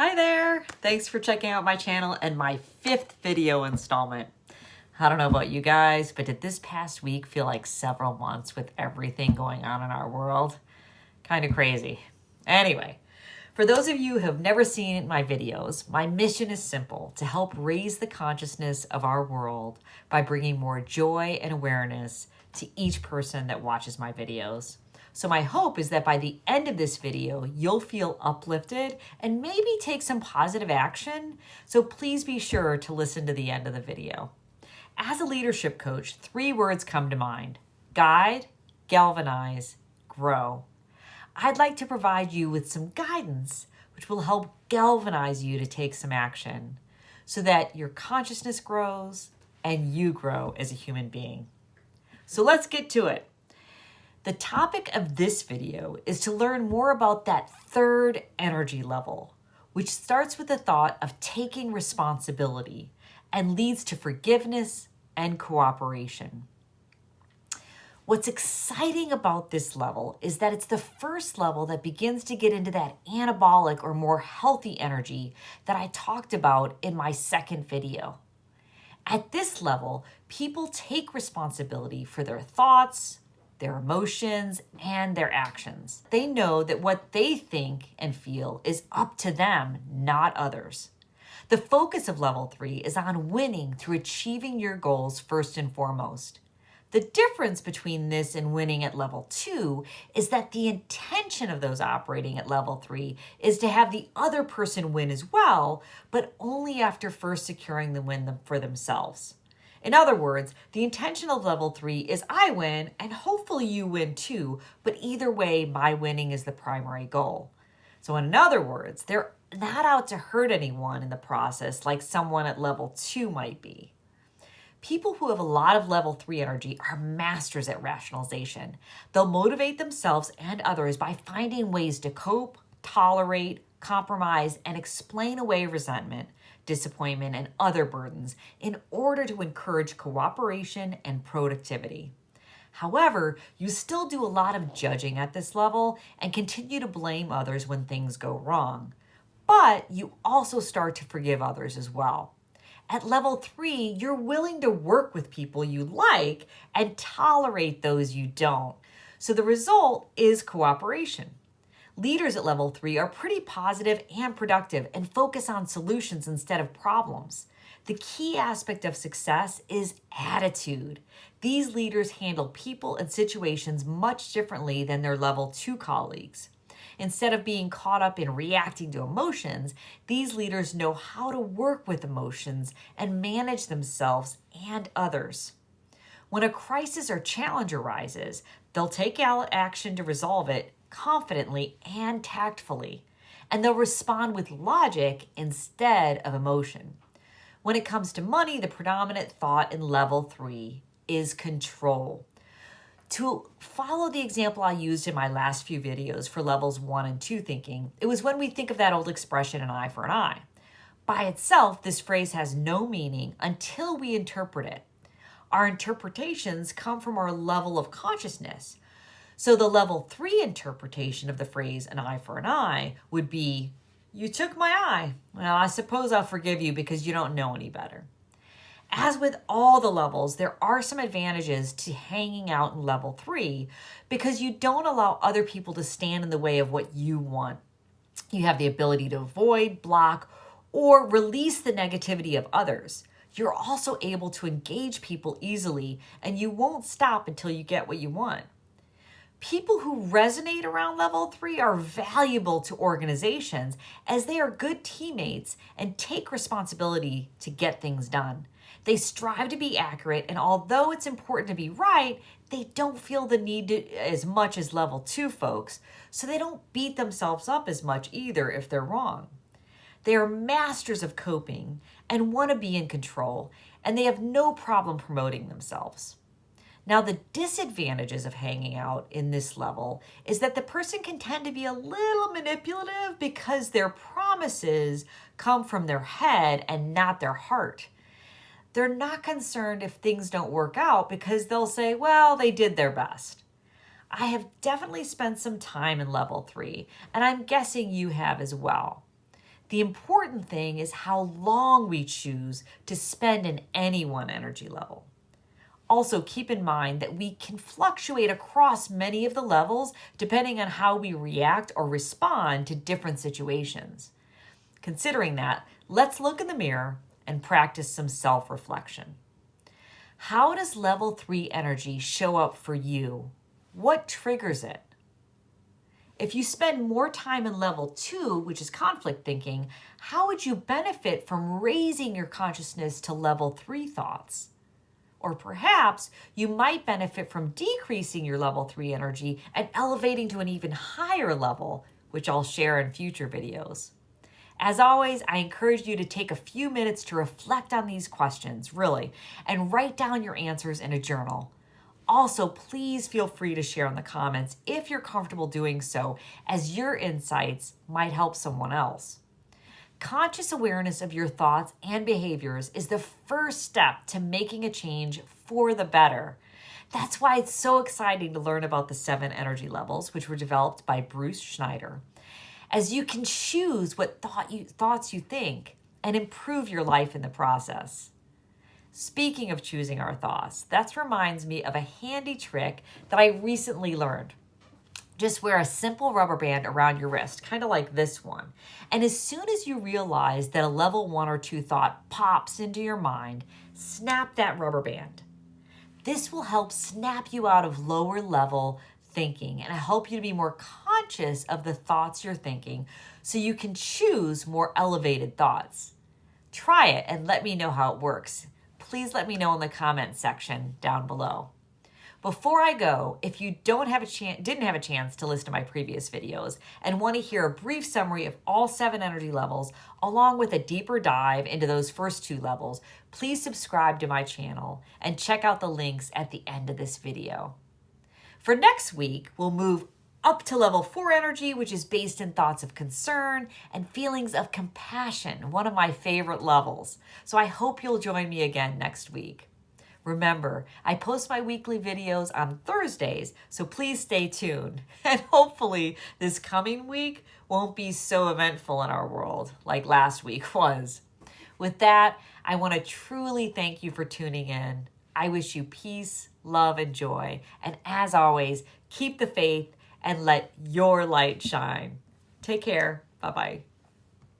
Hi there! Thanks for checking out my channel and my 5th video installment. I don't know about you guys, but did this past week feel like several months with everything going on in our world? Kind of crazy. Anyway, for those of you who have never seen my videos, my mission is simple: to help raise the consciousness of our world by bringing more joy and awareness to each person that watches my videos. So my hope is that by the end of this video, you'll feel uplifted and maybe take some positive action. So please be sure to listen to the end of the video. As a leadership coach, 3 words come to mind: guide, galvanize, grow. I'd like to provide you with some guidance which will help galvanize you to take some action so that your consciousness grows and you grow as a human being. So let's get to it. The topic of this video is to learn more about that 3rd energy level, which starts with the thought of taking responsibility and leads to forgiveness and cooperation. What's exciting about this level is that it's the first level that begins to get into that anabolic or more healthy energy that I talked about in my 2nd video. At this level, people take responsibility for their thoughts, their emotions, and their actions. They know that what they think and feel is up to them, not others. The focus of level 3 is on winning through achieving your goals first and foremost. The difference between this and winning at level 2 is that the intention of those operating at level 3 is to have the other person win as well, but only after first securing the win for themselves. In other words, the intention of level 3 is I win and hopefully you win too, but either way, my winning is the primary goal. So in other words, they're not out to hurt anyone in the process like someone at level 2 might be. People who have a lot of level 3 energy are masters at rationalization. They'll motivate themselves and others by finding ways to cope, tolerate, compromise, and explain away resentment, disappointment, and other burdens in order to encourage cooperation and productivity. However, you still do a lot of judging at this level and continue to blame others when things go wrong. But you also start to forgive others as well. At level 3, you're willing to work with people you like and tolerate those you don't. So the result is cooperation. Leaders at level 3 are pretty positive and productive and focus on solutions instead of problems. The key aspect of success is attitude. These leaders handle people and situations much differently than their level 2 colleagues. Instead of being caught up in reacting to emotions, these leaders know how to work with emotions and manage themselves and others. When a crisis or challenge arises, they'll take action to resolve it confidently and tactfully, and they'll respond with logic instead of emotion. When it comes to money, the predominant thought in level 3 is control. To follow the example I used in my last few videos for levels 1 and 2 thinking, it was when we think of that old expression, an eye for an eye. By itself, this phrase has no meaning until we interpret it. Our interpretations come from our level of consciousness. So the level 3 interpretation of the phrase, an eye for an eye, would be, you took my eye. Well, I suppose I'll forgive you because you don't know any better. As with all the levels, there are some advantages to hanging out in level 3 because you don't allow other people to stand in the way of what you want. You have the ability to avoid, block, or release the negativity of others. You're also able to engage people easily, and you won't stop until you get what you want. People who resonate around level 3 are valuable to organizations as they are good teammates and take responsibility to get things done. They strive to be accurate, and although it's important to be right, they don't feel the need to as much as level 2 folks, so they don't beat themselves up as much either if they're wrong. They are masters of coping and want to be in control, and they have no problem promoting themselves. Now, the disadvantages of hanging out in this level is that the person can tend to be a little manipulative because their promises come from their head and not their heart. They're not concerned if things don't work out because they'll say, well, they did their best. I have definitely spent some time in level 3, and I'm guessing you have as well. The important thing is how long we choose to spend in any one energy level. Also, keep in mind that we can fluctuate across many of the levels depending on how we react or respond to different situations. Considering that, let's look in the mirror and practice some self-reflection. How does level 3 energy show up for you? What triggers it? If you spend more time in level 2, which is conflict thinking, how would you benefit from raising your consciousness to level 3 thoughts? Or perhaps you might benefit from decreasing your level 3 energy and elevating to an even higher level, which I'll share in future videos. As always, I encourage you to take a few minutes to reflect on these questions, really, and write down your answers in a journal. Also, please feel free to share in the comments if you're comfortable doing so, as your insights might help someone else. Conscious awareness of your thoughts and behaviors is the first step to making a change for the better. That's why it's so exciting to learn about the 7 energy levels, which were developed by Bruce Schneider, as you can choose what thoughts you think and improve your life in the process. Speaking of choosing our thoughts, that reminds me of a handy trick that I recently learned. Just wear a simple rubber band around your wrist, kind of like this one. And as soon as you realize that a level 1 or 2 thought pops into your mind, snap that rubber band. This will help snap you out of lower level thinking and help you to be more conscious of the thoughts you're thinking so you can choose more elevated thoughts. Try it and let me know how it works. Please let me know in the comment section down below. Before I go, if you didn't have a chance to listen to my previous videos and want to hear a brief summary of all 7 energy levels, along with a deeper dive into those first 2 levels, please subscribe to my channel and check out the links at the end of this video. For next week, we'll move up to level 4 energy, which is based in thoughts of concern and feelings of compassion, one of my favorite levels. So I hope you'll join me again next week. Remember, I post my weekly videos on Thursdays, so please stay tuned. And hopefully this coming week won't be so eventful in our world like last week was. With that, I want to truly thank you for tuning in. I wish you peace, love, and joy. And as always, keep the faith and let your light shine. Take care. Bye-bye.